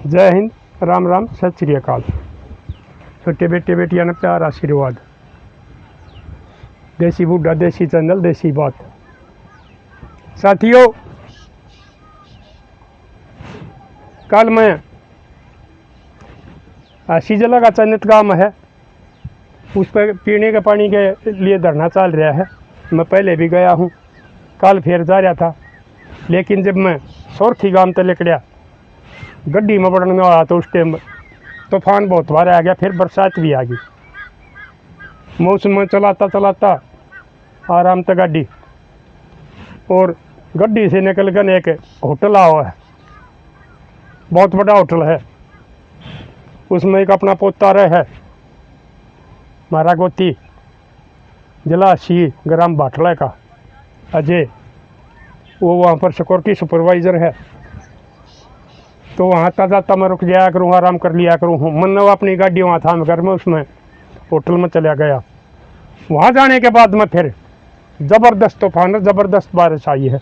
जय हिंद, राम राम, सत श्री अकाल। छोटे बेटे बेटियां ने प्यार आशीर्वाद। देसी बूढ़ा, देसी चैनल, देसी बात। साथियों, कल मैं ऐसी जगह का चयनित काम है, उस पर पीने के पानी के लिए धरना चल रहा है। मैं पहले भी गया हूँ, कल फिर जा रहा था, लेकिन जब मैं सोरथी गांव तक निकलिया, गड्डी में बढ़ने वाला तो उस टाइम तूफान बहुत बार आ गया, फिर बरसात भी आ गई। मौसम में चलाता चलाता आराम से गाड़ी, और गड्डी से निकल कर एक होटल आ हुआ है, बहुत बड़ा होटल है। उसमें एक अपना पोता रहे है, मारा गोती जिला 80 ग्राम बाटला का अजय, वो वहाँ पर सिक्योरिटी सुपरवाइज़र है। तो वहाँ जाता मैं रुक जाया करूँ, आराम कर लिया करूँ। मन ने अपनी गाड़ी वहाँ था, घर में उसमें होटल में चला गया। वहाँ जाने के बाद में फिर ज़बरदस्त तूफान, ज़बरदस्त बारिश आई है।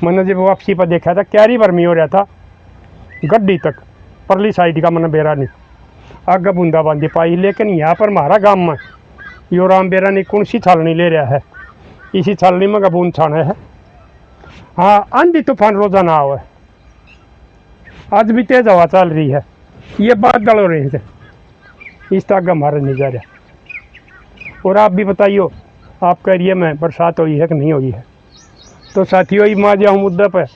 मैंने जब वापसी पर देखा था, क्यारी भरमी हो रहा था गड्डी तक, परली साइड का मैंने बेरा नहीं, आगे बूंदाबांदी पाई। लेकिन यहाँ पर हमारा गाँव में यो राम बेरा नहीं, कौन सी छालनी ले रहा है, इसी छालनी में बूंद छाना है। हाँ, आंधी तूफान रोजाना हुआ है, आज भी तेज हवा चल रही है। ये बादल हो रहे थे, इस तक हमारा नहीं जा रहा। और आप भी बताइए, आपके एरिया में बरसात हुई है कि नहीं हुई है? तो साथियों, मैं जो हूँ मुद्दे पर,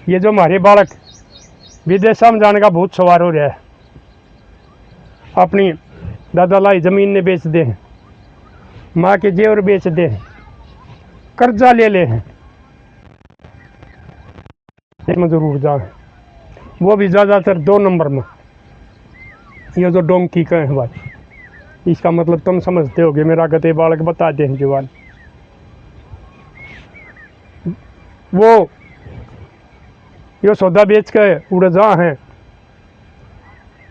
ये जो हमारे बालक विदेश में जाने का भूत सवार हो रहा है, अपनी दादा लाई ज़मीन ने बेच दे हैं, माँ के जेवर बेच दे हैं, कर्जा ले ले हैं, में ज़रूर जाए, वो भी ज़्यादातर 2 नंबर में। ये जो डोंकी का है भाई, इसका मतलब तुम समझते होगे, मेरा गते बालक बताते हैं जवान। वो यो सौदा बेच के उड़ जा हैं,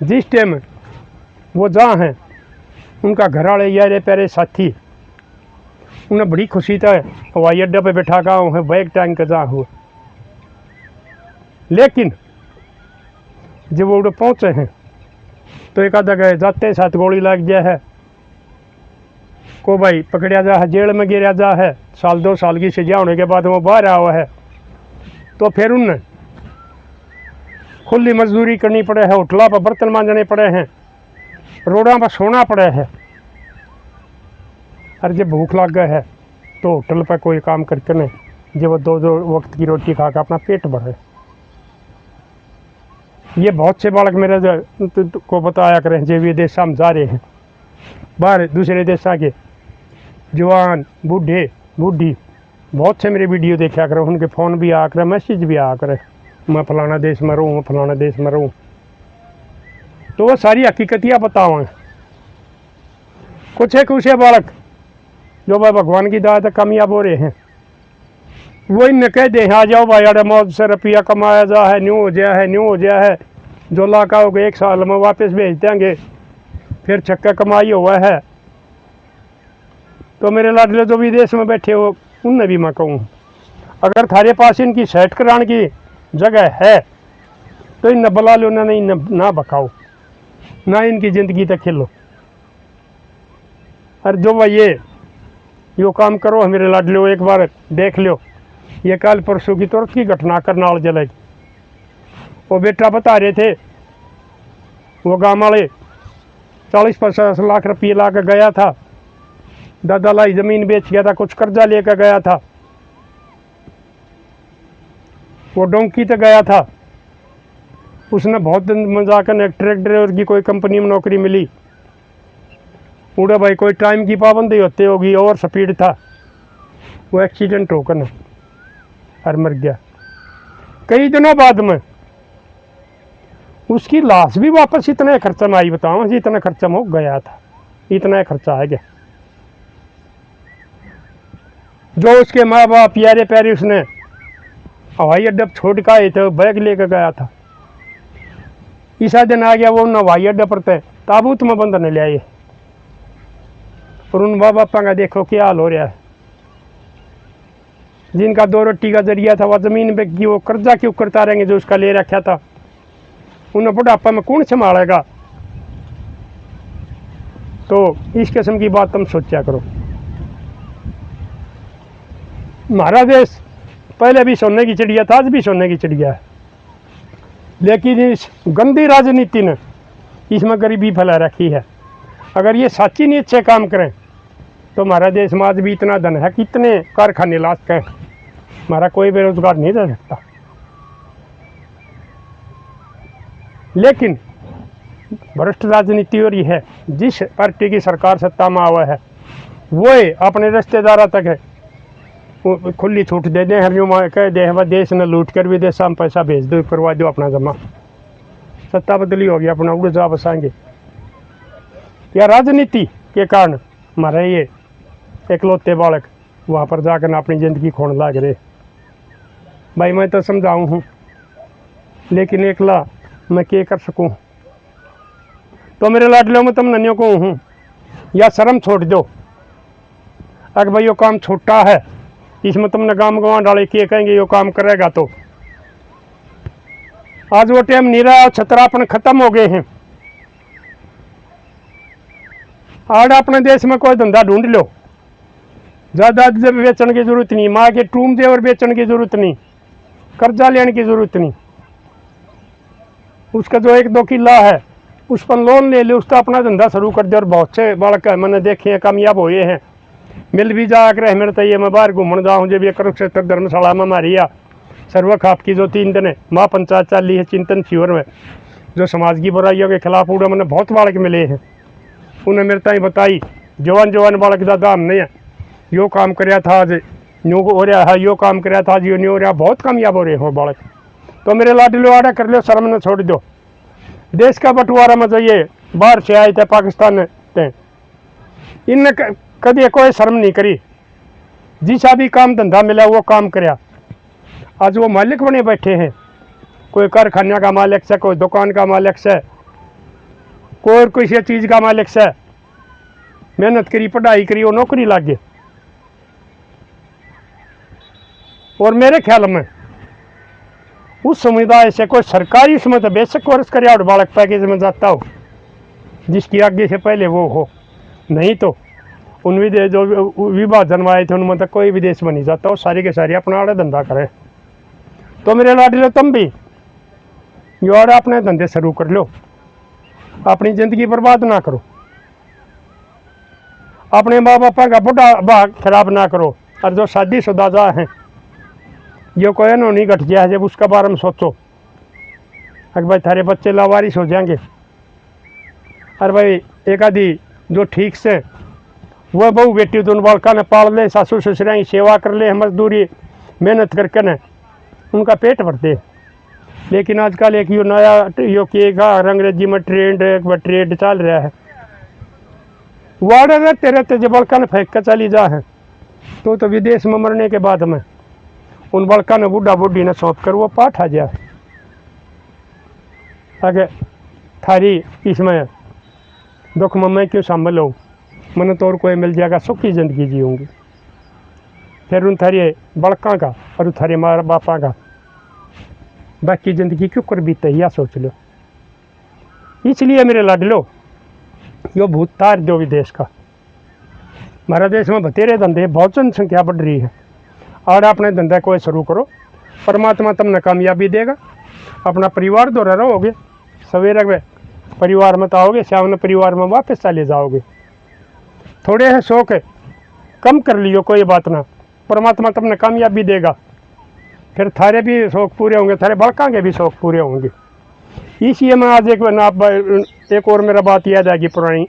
जिस टाइम वो जा हैं, उनका घर वाले यारे प्यारे साथी, उन्हें बड़ी खुशी था, हवाई अड्डे पे बैठा का है, बैग टांग के जा हुआ। लेकिन जब वो उड़ पहुँचे हैं, तो एक आधा गए जाते साथ गोली लग गया है, को भाई पकड़ा जा है, जेल में गिरा जा है, 1-2 साल की सजा होने के बाद वो बाहर आया हुआ है। तो फिर उन्हें खुली मजदूरी करनी पड़े है, होटलों पर बर्तन मांजने पड़े हैं, रोडों पर सोना पड़े है। और जब भूख लग गए है, तो होटल पर कोई काम करके नहीं, जब वो 2 वक्त की रोटी खा कर अपना पेट भरे। ये बहुत से बालक मेरे को बताया करें, जो विदेश में जा रहे हैं, बाहर दूसरे देशों के जवान बूढ़े बूढ़ी, बहुत से मेरे वीडियो देखा करें, उनके फ़ोन भी आ करे, मैसेज भी आ करे, मैं फलाना देश में रहूँ, मैं फलाना देश में रहूँ। तो वो सारी हकीकतियाँ बताओ। कुछ है बालक जो भाई भगवान की दात कामयाब हो रहे हैं, वो इन कह दे, आ जाओ भाई, अरे मौज से रुपया कमाया जा है, न्यू हो गया है, न्यू हो गया है, जो लाका हो गया 1 साल में वापस भेज देंगे, फिर छक्का कमाई हुआ है। तो मेरे लाडले जो विदेश में बैठे हो, उनने भी मैं कहूँ, अगर थारे पास इनकी सेट कराने की जगह है, तो इन बुला लो, ना बकाओ, ना इनकी ज़िंदगी तक खेलो। और जो भाई यो काम करो मेरे लाडले, एक बार देख लो, ये कल परसों की तुरंत की घटना करनाल जिले की। वो बेटा बता रहे थे, वो गाँव वाले 40-50 लाख रुपये ला कर गया था, दादा लाई ज़मीन बेच गया था, कुछ कर्जा लेकर गया था, वो डोंकी तक गया था। उसने बहुत दिन मजा कर ट्रक ड्राइवर की कोई कंपनी में नौकरी मिली, उड़े भाई कोई टाइम की पाबंदी होती होगी, और स्पीड था, वो एक्सीडेंट होकर ना और मर गया। कई दिनों बाद में उसकी लाश भी वापस इतने खर्चा में आई, बताओ जी, इतना खर्चा में हो गया था, इतना खर्चा आ गया। जो उसके माँ बाप प्यारे प्यारे उसने हवाई अड्डे छोड़ के आए थे, बैग लेकर गया था, ईसा दिन आ गया, वो उन हवाई अड्डे पर थे, ताबूत में बंधने ले आए। और उन माँ बापा का देखो क्या हाल हो रहा है, जिनका 2 रोटी का जरिया था, वह ज़मीन पे की, वो कर्जा क्यों करता रहेंगे जो उसका ले रखा था। उन्हें बुढ़ापा में कौन संभालेगा। तो इस किस्म की बात तुम सोचा करो। हमारा देश पहले भी सोने की चिड़िया था, आज भी सोने की चिड़िया है, लेकिन इस गंदी राजनीति ने इसमें गरीबी फैला रखी है। अगर ये सच्ची नीयत से काम करें तो हमारा देश में आज भी इतना धन है, कितने कारखाने ला के हमारा कोई बेरोजगार नहीं रह सकता। लेकिन भ्रष्ट राजनीति हो रही है, जिस पार्टी की सरकार सत्ता में आवा है वो अपने रिश्तेदारों तक है वो खुली छूट दे दें, हम यूँ कह दे वह देश ने लूट कर विदेश में पैसा भेज दो, करवा दो अपना जमा, सत्ता बदली होगी, अपना उड़ जा बसाएंगे। या राजनीति के कारण हमारे ये एकलौते बालक वहाँ पर जाकर अपनी ज़िंदगी खोने लग रहे। भाई मैं तो समझाऊँ हूँ, लेकिन एकला मैं क्या कर सकूँ। तो मेरे लाडलों में तुम नन्यों को हूँ, या शर्म छोड़ दो। अगर भाई यो काम छोटा है, इसमें तुमने गाम गंवा डाले किए कहेंगे यो काम करेगा, तो आज वो टाइम नहीं रहा, छतरापन खत्म हो गए हैं। आज अपने देश में कोई धंधा ढूंढ लो, ज़्यादा बेचने की जरूरत नहीं, माँ के टूम जेवर बेचने की जरूरत नहीं, कर्जा लेने की जरूरत नहीं। उसका जो 1-2 किला है उस पर लोन ले ले, उसका अपना धंधा शुरू कर दे। और बहुत से बालक मैंने देखे हैं कामयाब हुए हैं। मिल भी जा कर मेरे तो ये मैं बाहर घूमने जाऊँ, जब ये कुरुक्षेत्र धर्मशाला में हमारी या सर्व खाप की जो 3 दिन माँ पंचायत चाली है चिंतन शिविर में, जो समाज की बुराइयों के खिलाफ उड़ा, मैंने बहुत बालक मिले हैं। उन्हें मेरे ताई बताई जवान बालक का दाम नहीं है, यो काम कराया था आज न्यू हो रहा है, यो काम कराया था आज यो नहीं हो रहा, बहुत कामयाब हो रहे हो बालक। तो मेरे लाडलो आड़ा कर लो, शर्म न छोड़ दो। देश का बंटवारा में जाइए, बाहर से आए थे पाकिस्तान थे, इनने कभी कोई शर्म नहीं करी, जिसा भी काम धंधा मिला वो काम कराया। आज वो मालिक बने बैठे हैं, कोई कारखाना का मालिक से, कोई दुकान का मालिक से, कोई किसी चीज़ का मालिक से, मेहनत करी, पढ़ाई करी, वो नौकरी लग गए। और मेरे ख्याल में उस समुदाय से कोई सरकारी उसमें तो बेशक वर्ष करे और बालक पैकेज में जाता हो, जिसकी आगे से पहले वो हो, नहीं तो उन विदेश जो विभाजन में आए थे उनमें तो कोई विदेश में नहीं जाता, वो सारी के सारी अपना आड़े धंधा करे। तो मेरे लाडले तुम भी यो आड़े अपने धंधे शुरू कर लो, अपनी ज़िंदगी बर्बाद ना करो, अपने माँ बापा का बुढ़ापा खराब ना करो। और जो शादीशुदा जा हैं, यो कोई नो नहीं घट गया है, जब उसका बारे में सोचो। अगर भाई थारे बच्चे लावारिस हो जाएंगे, अरे भाई एक आधी जो ठीक से वह बहू बेटी तो उन बालका ने पाल ले, सासू ससुरा की सेवा कर ले, मजदूरी मेहनत करके न उनका पेट भरते। लेकिन आजकल एक यो नया यो किएगा अंग्रेजी में ट्रेंड चल रहा है, वाड़े रहते रहते जब बालका ने फेंक कर चली जा है, तो विदेश में मरने के बाद में उन बालका ने बूढ़ा बूढ़ी ने सौंप कर वो पाठ आ जाए। अगर थारी इसमें दुख में मैं क्यों शामिल हूँ, मैंने तो और कोई मिल जाएगा, सुखी ज़िंदगी जीऊँगी। फिर उन थारे बड़का का और उन थारे माँ बापा का बाकी ज़िंदगी क्यों कर बीते, या सोच लो। इसलिए मेरे लाडलो यो भूत तार दो विदेश का। हमारा देश में बतेरे धंधे, बहुत जनसंख्या बढ़ रही है, और अपने धंधा कोई शुरू करो, परमात्मा तुमने कामयाबी देगा। अपना परिवार दौरा रहोगे, सवेरे में परिवार में तो आओगे, शाम में परिवार में वापस चले जाओगे। थोड़े है शौक है कम कर लियो, कोई बात ना, परमात्मा तुमने कामयाबी देगा। फिर थारे भी शौक पूरे होंगे, थारे बड़का के भी शौक पूरे होंगे। इसलिए मैं आज एक और मेरा बात याद आएगी पुरानी।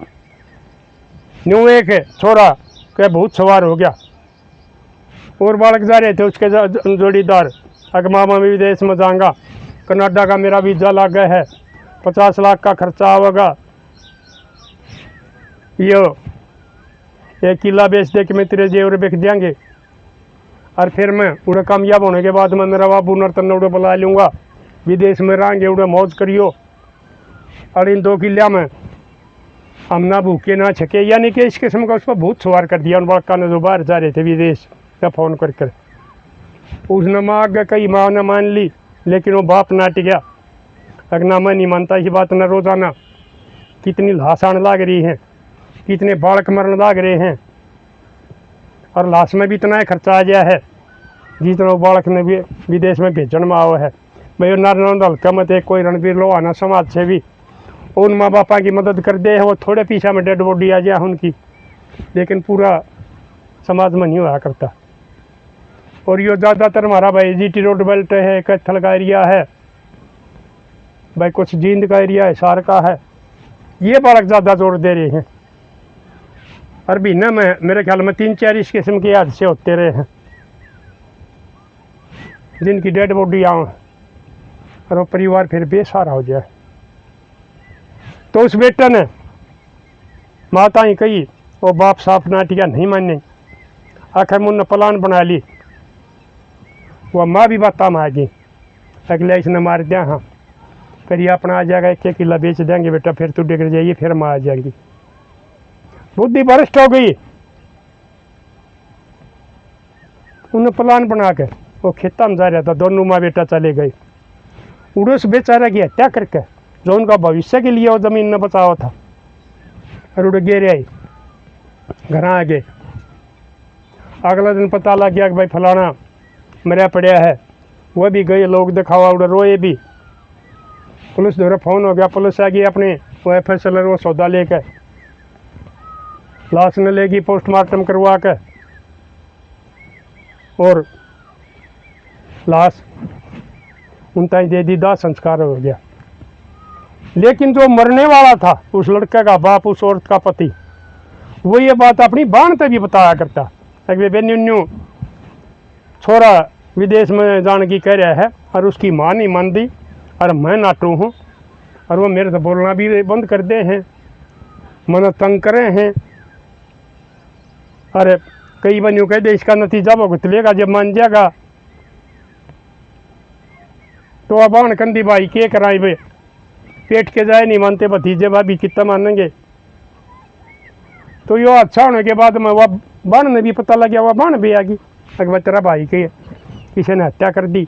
न्यू एक छोरा के भूत सवार हो गया, और बालक जा रहे थे, उसके जोड़ीदार अगर मामा मैं विदेश में जाऊँगा, कनाडा का मेरा वीज़ा लग गया है, 50 लाख का खर्चा आवेगा, यो 1 किला बेच दे कि मैं तेरे जेवर बिक देंगे, और फिर मैं उड़े कामयाब होने के बाद मैं मेरा बाबू नर्तन उड़े बुला लूँगा, विदेश में रहेंगे, उड़े मौज करियो, और इन 2 किला में हम ना भूखे ना छके। यानी कि इस किस्म का उस पर भूत सवार कर दिया उन बड़का ने जो बाहर जा रहे थे विदेश का फ़ोन कर। उसने माँ आगे कई माँ ने मान ली, लेकिन वो बाप नाट गया। अगर ना मैं नहीं मानता इस बात न, रोज़ाना कितनी लाश आने लग रही हैं, कितने बालक मरने लग रहे हैं, और लाश में भी इतना ही खर्चा आ गया है जितना वो बालक ने भी विदेश में भेजने में आओ है। भाई नारनौंद हल्का मत एक कोई रणबीर लोहाना समाज से भी उन माँ बापा की मदद कर दे, वो थोड़े पीछा में डेड बॉडी आ जाए उनकी, लेकिन पूरा समाज में नहीं हुआ करता। और ये ज़्यादातर हमारा भाई जीटी रोड बेल्ट है, कैथल का एरिया है भाई, कुछ जींद का एरिया है, सार का है, ये बालक ज़्यादा जोर दे रहे हैं। और महीने में मेरे ख्याल में 3-4 इस किस्म के हादसे होते रहे हैं जिनकी डेड बॉडी आऊँ और वो परिवार फिर बेसहारा हो जाए। तो उस बेटे ने माता ही कही, वो बाप साफ नाटिया नहीं माने, आखिर मुन्ने प्लान बना ली, वह माँ भी बात आ गई, अगले इसने मार दिया। हाँ फिर ये अपना आ जाएगा, 1-1 किला बेच देंगे बेटा, फिर तू डिग जाइए, फिर माँ आ जाएगी। बुद्धि भ्रष्ट हो गई। उन्हें प्लान बना के वो खेता में जा रहा था, दोनों माँ बेटा चले गए। उड़ोस बेचारा की हत्या करके जो उनका भविष्य के लिए वो जमीन न बचावा था, और उड़ गिर आई घर आ गए। अगला दिन पता लग गया कि भाई फलाना मरा पड़ा है, वह भी गए, लोग दिखावा उड़ रोए भी। पुलिस द्वारा फोन हो गया, पुलिस आ गई अपने वो FSL वो सौदा लेकर, लाश ने लेगी पोस्टमार्टम करवा के, और लाश उन तक दे दी, दाह संस्कार हो गया। लेकिन जो मरने वाला था उस लड़के का बाप, उस औरत का पति, वो ये बात अपनी बहन पे भी बताया करता है, बेन्यू छोरा विदेश में जाने की कह रहा है, और उसकी माँ नहीं मानती, और मैं नाटू हूँ, और वो मेरे से बोलना भी बंद कर दे हैं, मन तंग करे हैं। अरे कई बनियों कह दे इसका नतीजा भुगत लेगा जब मान जाएगा। तो अब आन कंदी भाई के कराए वे, पेट के जाए नहीं मानते भतीजे भाभी कितना मानेंगे। तो यो अच्छा होने के बाद में वह बहन ने भी पता लग गया, वह बहन भी आ गई, अगर तेरा भाई के किसी ने हत्या कर दी।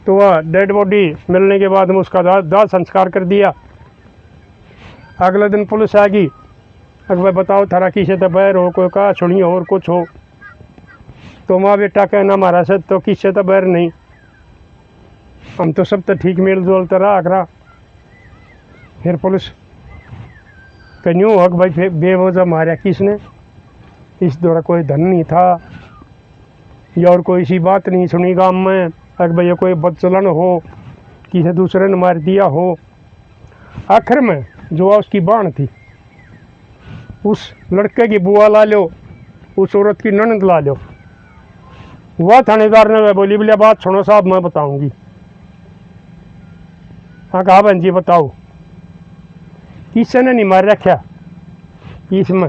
तो वह डेड बॉडी मिलने के बाद में उसका दाह संस्कार कर दिया। अगले दिन पुलिस आ गई, अगर भाई बताओ थारा किसे तो बैर हो, कोई कहा सुनिए और कुछ हो। तो माँ बेटा कहना हमारा से तो किससे तो बैर नहीं, हम तो सब तो ठीक मेल जोल तो रहा। फिर पुलिस कन्यू हो भाई फिर बेवजह मारा किसने, इस दौरा कोई धन नहीं था या और कोई सी बात नहीं सुनी गाँव में, अगर भैया कोई बदचलन हो, किसी दूसरे ने मार दिया हो। आखिर में जो उसकी बाण थी, उस लड़के की बुआ ला लो, उस औरत की ननद ला लो। वह थानेदार ने बोली, बोलिया बात सुनो साहब मैं बताऊंगी। हाँ कहा बहन जी बताओ, किसी ने नहीं मार रखा इसमें,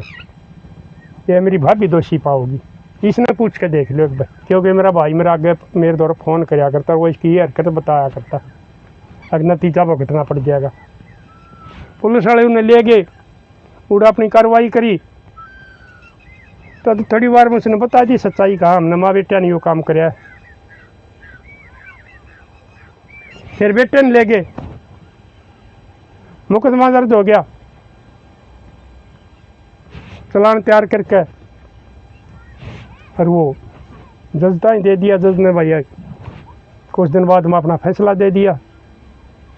ये मेरी भाभी दोषी पाओगी, इसने पूछ के देख लो एक बार, क्योंकि मेरा भाई मेरा आगे मेरे द्वारा फ़ोन कराया करता, वो इसकी ये हरकत बताया करता, अगर नतीजा भुगतना पड़ जाएगा। पुलिस वाले उन्हें ले गए, उड़ा अपनी कार्रवाई करी। तो थोड़ी बार में उसने बता दी सच्चाई, कहा हमने माँ बेटा ने वो काम कराया। फिर बेटे ने ले गए, मुकदमा दर्ज हो गया, चलान तैयार करके, और वो जज ही दे दिया। जज ने भैया कुछ दिन बाद में अपना फैसला दे दिया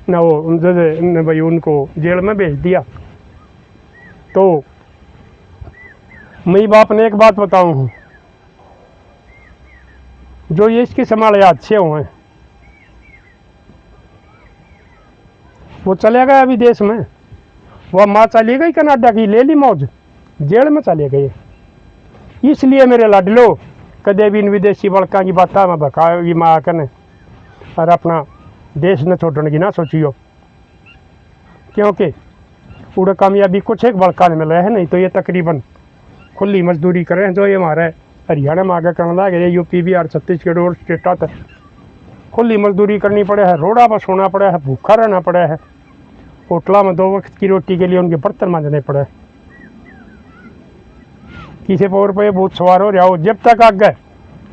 ना, वो जज ने भाई उनको जेल में भेज दिया। तो मई बाप ने एक बात बताऊं, जो ये इसके संभाले हादसे हुए हैं, वो चले गया विदेश में, वह माँ चली गई कनाडा की, ले ली मौज, जेल में चले गए। इसलिए मेरे लाडलो कदे भी इन विदेशी बड़का की बात में बकाएगी माँ आकर, और अपना देश न छोड़ने की ना सोचियो, क्योंकि उड़ा कामयाबी कुछ एक बड़का ने मिला है, नहीं तो ये तकरीबन खुली मजदूरी करें जो ये हमारे हरियाणा में आगे करने लगे, यूपी बिहार छत्तीसगढ़ और स्टेटा तक खुली मजदूरी करनी पड़े है, रोड़ा पर सोना पड़ा है, भूखा रहना पड़ा है, होटला में 2 वक्त की रोटी के लिए उनके बर्तन मांजने पड़े, किसी पर पे भूत सवार हो रहा हो, जब तक आगे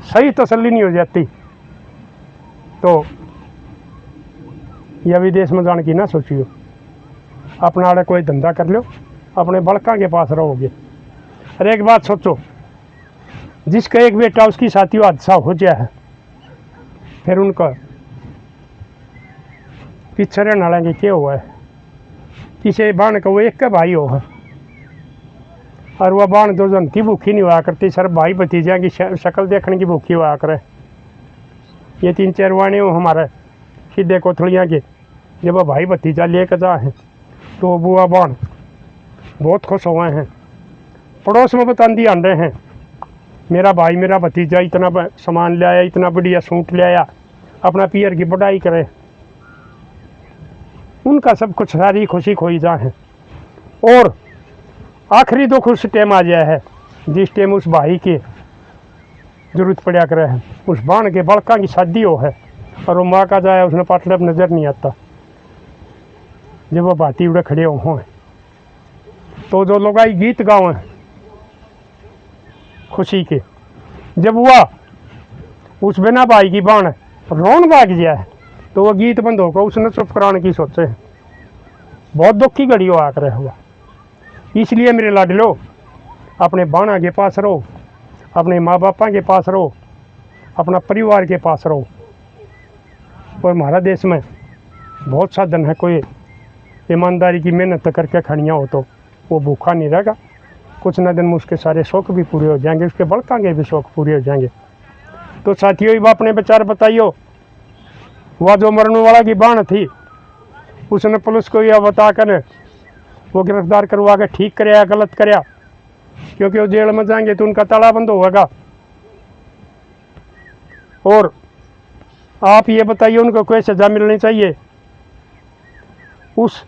सही तसल्ली नहीं हो जाती तो या विदेश में जाने की ना सोचियो, अपना आड़े कोई धंधा कर लो, अपने बड़का के पास रहोगे। अरे एक बात सोचो, जिसका एक बेटा उसकी साथियों हादसा हो जाए है, फिर उनका पीछे रहने वाले के क्या हुआ है? किसी बाण का वो एक का भाई हो है, और वह बाण दो जन की भूखी नहीं हुआ करती, सर भाई भतीजा की शक्ल देखने की भूखी हुआ करे। ये 3-4 वाणे हो हमारे सीधे कोथड़ियाँ के, जब वह भाई भतीजा लेकर जा है तो बुआ बाण बहुत खुश हुए हैं। पड़ोस में बतांदी आन रहे हैं, मेरा भाई मेरा भतीजा इतना सामान ले आया, इतना बढ़िया सूट ले आया, अपना पियर की बढ़ाई करे। उनका सब कुछ सारी खुशी खोई जा है। और आखिरी दुख उस टाइम आ गया है जिस टाइम उस भाई की जरूरत पड़ा करे है। उस बाण के बड़का की शादी हो है और वो माँ का जाए उसने पाटले पर नजर नहीं आता, जब वो भाती उड़े खड़े हो। तो जो लोग आई गीत गाओ हैं खुशी के, जब हुआ उस बिना भाई की बाण रोन भाग गया है तो वो गीत बंद होकर उसने चुप कराने की सोचे है। बहुत दुख की घड़ी हो आकर हुआ। इसलिए मेरे लाडलो, अपने बाणा के पास रहो, अपने माँ बापा के पास रहो, अपना परिवार के पास रहो। और हमारा देश में बहुत साधन है, कोई ईमानदारी की मेहनत करके खड़िया हो तो वो भूखा नहीं रहेगा। कुछ न दिन में उसके सारे शौक भी पूरे हो जाएंगे, उसके बड़का के भी शौक पूरे हो जाएंगे। तो साथियों, ये अपने विचार बताइयो। वह जो मरने वाला की बाण थी उसने पुलिस को यह बता कर वो गिरफ्तार करवा के ठीक कराया, गलत कराया, क्योंकि वो जेल में जाएंगे तो उनका ताला बंद होगा। और आप ये बताइए उनको कोई सजा मिलनी चाहिए? उस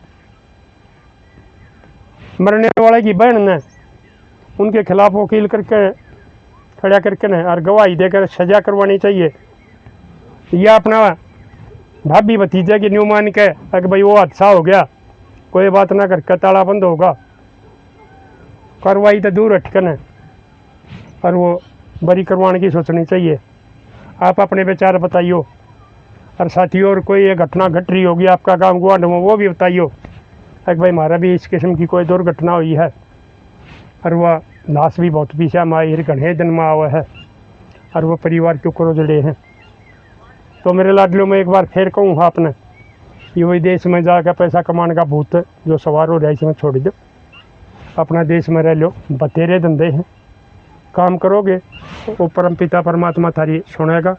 मरने वाले की बहन ने उनके खिलाफ वकील करके खड़ा करके न और गवाही देकर सजा करवानी चाहिए, या अपना भाभी भतीजे की न्यू मान के अगर भाई वो हादसा हो गया, कोई बात ना करके ताला बंद होगा, कार्रवाई तो दूर हटकन है और वो बरी करवाने की सोचनी चाहिए। आप अपने विचार बताइयो। और साथियों, और कोई ये घटना घट रही होगी आपका गाँव गुआंढ में, वो भी बताइयो। अगर भाई हमारा भी इस किस्म की कोई दुर्घटना हुई है और वह लाश भी बहुत पीछे माहिर घने दिन में आवा है और वो परिवार के ऊपर जड़े हैं, तो मेरे लाडलों में एक बार फिर कहूँ आपने, ये विदेश में जाकर पैसा कमाने का भूत जो सवार हो रहा है इसमें छोड़ दो, अपना देश में रह लो। बतेरे धंधे हैं, काम करोगे वो परम पिता परमात्मा थारी सुनेगा,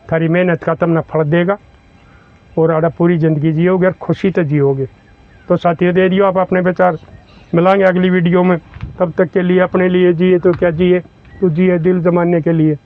थारी मेहनत का तुमने फल देगा और आड़ा पूरी ज़िंदगी जियोगे और खुशी तो जियोगे। तो साथियों, दे दियो आप अपने विचार। मिलाएंगे अगली वीडियो में, तब तक के लिए अपने लिए जिए तो क्या जिए, तो जिए दिल जमाने के लिए।